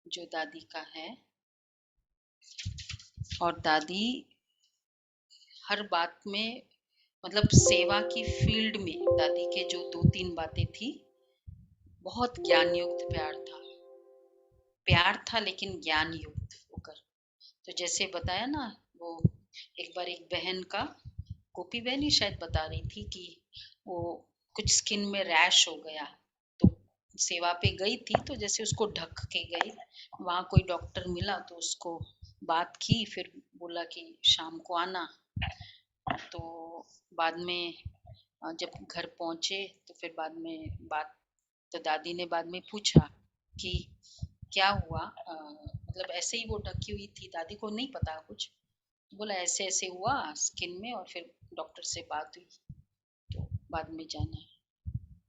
जो दादी का है। और दादी हर बात में, मतलब सेवा की फील्ड में दादी के जो 2-3 बातें थी, बहुत ज्ञान युक्त प्यार था लेकिन ज्ञान युक्त होकर। तो जैसे बताया ना, वो एक बार एक बहन का, गोपी बहन ही शायद बता रही थी कि वो कुछ स्किन में रैश हो गया, तो सेवा पे गई थी, तो जैसे उसको ढक के गई, वहां कोई डॉक्टर मिला तो उसको बात की, फिर बोला कि शाम को आना। तो बाद में जब घर पहुंचे तो फिर बाद में बात, तो दादी ने बाद में पूछा कि क्या हुआ, मतलब ऐसे ही वो ढकी हुई थी, दादी को नहीं पता कुछ, तो बोला ऐसे ऐसे हुआ स्किन में, और फिर डॉक्टर से बात हुई, तो बाद में जाना है।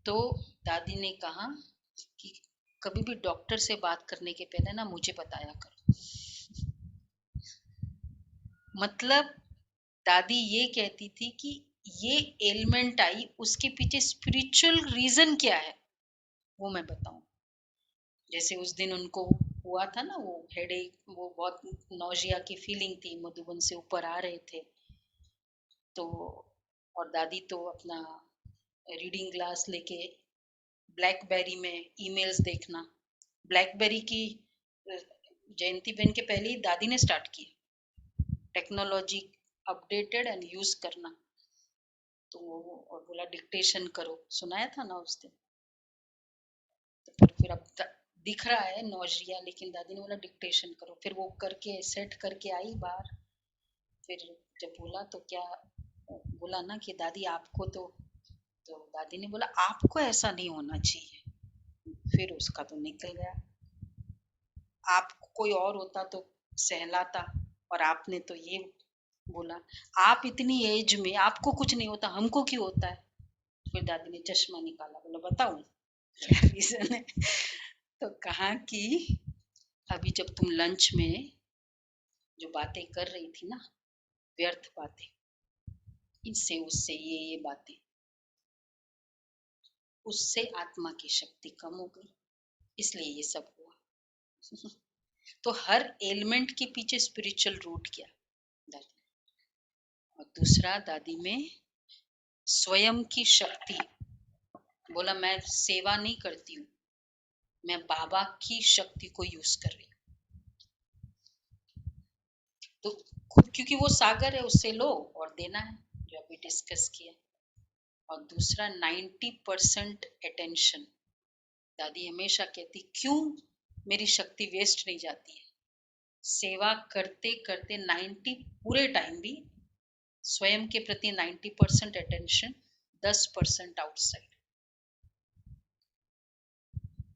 तो दादी ने कहा कि कभी भी डॉक्टर से बात करने के पहले ना मुझे बताया करो। मतलब दादी ये कहती थी कि ये एलिमेंट आई, उसके पीछे स्पिरिचुअल रीजन क्या है वो मैं बताऊं। जैसे उस दिन उनको हुआ था ना वो हेडेक, वो बहुत नौजिया की फीलिंग थी, मधुबन से ऊपर आ रहे थे, तो और दादी तो अपना रीडिंग ग्लास लेके ब्लैकबेरी में ईमेल्स देखना, ब्लैकबेरी की जयंती बहन के पहले ही दादी ने स्टार्ट की टेक्नोलॉजी अपडेटेड एंड यूज करना। तो और बोला डिक्टेशन करो, सुनाया था ना उस दिन। तो फिर अब दिख रहा है नौजिया, लेकिन दादी ने बोला डिक्टेशन करो, फिर वो करके सेट करके आई बाहर। फिर जब बोला तो क्या बोला ना कि दादी आपको तो दादी ने बोला आपको ऐसा नहीं होना चाहिए, फिर उसका तो निकल गया। आप कोई और होता तो सहलाता, और आपने तो ये बोला, आप इतनी एज में आपको कुछ नहीं होता, हमको क्यों होता है। फिर दादी ने चश्मा निकाला, बोला बताऊं क्या रीजन है। तो कहा कि अभी जब तुम लंच में जो बातें कर रही थी ना, व्यर्थ बातें, इससे उससे ये बातें, उससे आत्मा की शक्ति कम हो गई, इसलिए ये सब हुआ। तो हर एलिमेंट के पीछे स्पिरिचुअल रूट क्या दादी। और दूसरा दादी में स्वयं की शक्ति, बोला मैं सेवा नहीं करती हूँ, मैं बाबा की शक्ति को यूज कर रही हूँ। तो खुद क्योंकि वो सागर है, उससे लो और देना है, जो अभी डिस्कस किया। और दूसरा 90% अटेंशन, दादी हमेशा कहती क्यों मेरी शक्ति वेस्ट नहीं जाती है, सेवा करते करते 90 पूरे टाइम भी स्वयं के प्रति 90% अटेंशन, 10% आउटसाइड।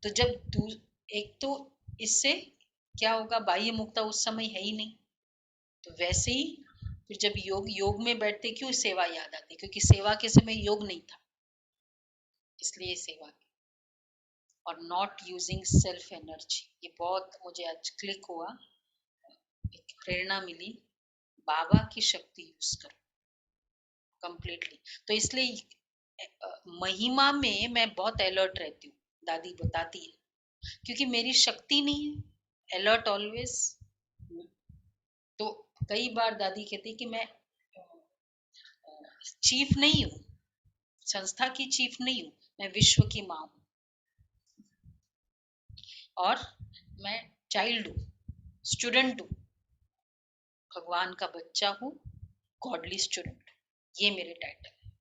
तो जब एक तो इससे क्या होगा, बाह्य मुक्ता उस समय है ही नहीं, तो वैसे ही फिर जब योग में बैठते क्यों सेवा याद आती, क्योंकि सेवा के समय योग नहीं था, इसलिए सेवा की। और नॉट यूजिंग सेल्फ एनर्जी, ये बहुत मुझे आज क्लिक हुआ, एक प्रेरणा मिली, बाबा की शक्ति यूज करो कंप्लीटली। तो इसलिए महिमा में मैं बहुत अलर्ट रहती हूँ, दादी बताती है, क्योंकि मेरी शक्ति नहीं है अलर्ट ऑलवेज। तो कई बार दादी कहती कि मैं चीफ नहीं हूँ, संस्था की चीफ नहीं हूँ, मैं विश्व की माँ हूँ, और मैं चाइल्ड हूँ, स्टूडेंट हूँ, भगवान का बच्चा हूँ, गॉडली स्टूडेंट, ये मेरे टाइटल है।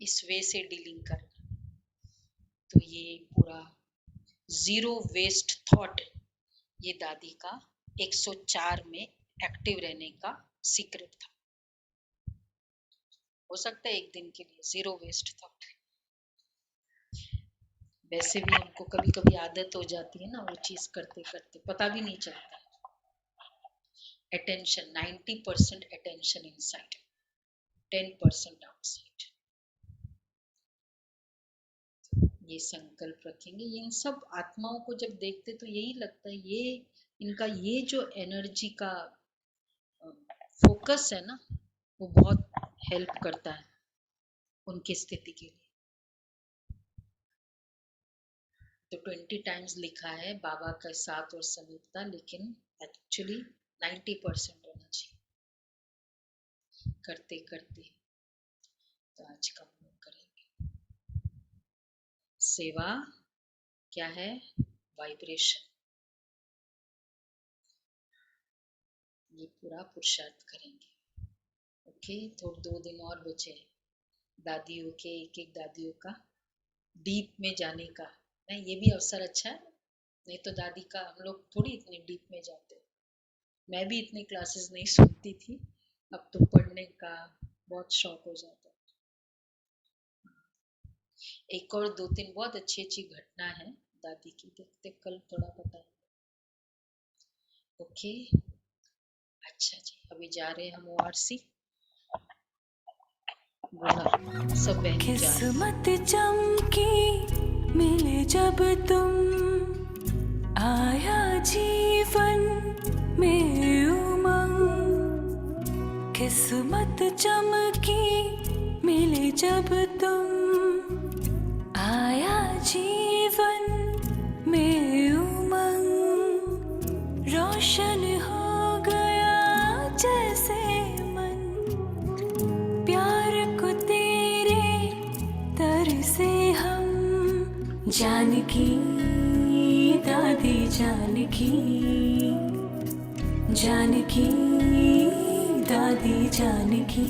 इस वे से डीलिंग करना, तो ये पूरा जीरो वेस्ट थॉट, ये दादी का 104 में एक्टिव रहने का सीक्रेट था। हो सकता है एक दिन के लिए जीरो वेस्ट थॉट, वैसे भी हमको कभी कभी आदत हो जाती है ना, वो चीज करते करते पता भी नहीं चलता। अटेंशन 90% अटेंशन इनसाइड, 10% आउटसाइड, ये संकल्प रखेंगे। इन सब आत्माओं को जब देखते तो यही लगता है, ये इनका ये जो एनर्जी का फोकस है ना, वो बहुत हेल्प करता है उनकी स्थिति के लिए। तो 20 टाइम्स लिखा है बाबा का साथ और समीपता, लेकिन एक्चुअली 90% होना चाहिए। करते करते तो आज का हम लोग करेंगे सेवा क्या है, वाइब्रेशन। ये पूरा पुरुषार्थ करेंगे। ओके, थोड़े 2 दिन और बचे हैं दादियों के, एक दादियों का डीप में जाने का। नहीं, ये भी अवसर अच्छा है, नहीं तो दादी का हम लोग थोड़ी इतने डीप में जाते। मैं भी इतनी क्लासेस नहीं सुनती थी, अब तो पढ़ने का बहुत शौक हो जाता है। एक और 2-3 बहुत अच्छी अच्छी घटना है दादी की, देखते कल थोड़ा पता है। ओके, अच्छा जी, अभी जा रहे हैं हम ओआरसी। बोला सब बहनी जा रही। किस्मत चमकी मिले जब तुम, आया जीवन में उमंग। किस्मत चमकी मिले जब तुम, आया जीवन में उमंग। रोशन हो गया जैसे मन, प्यार को तेरे तर से हम। जानकी दादी जानकी, जानकी दादी जानकी।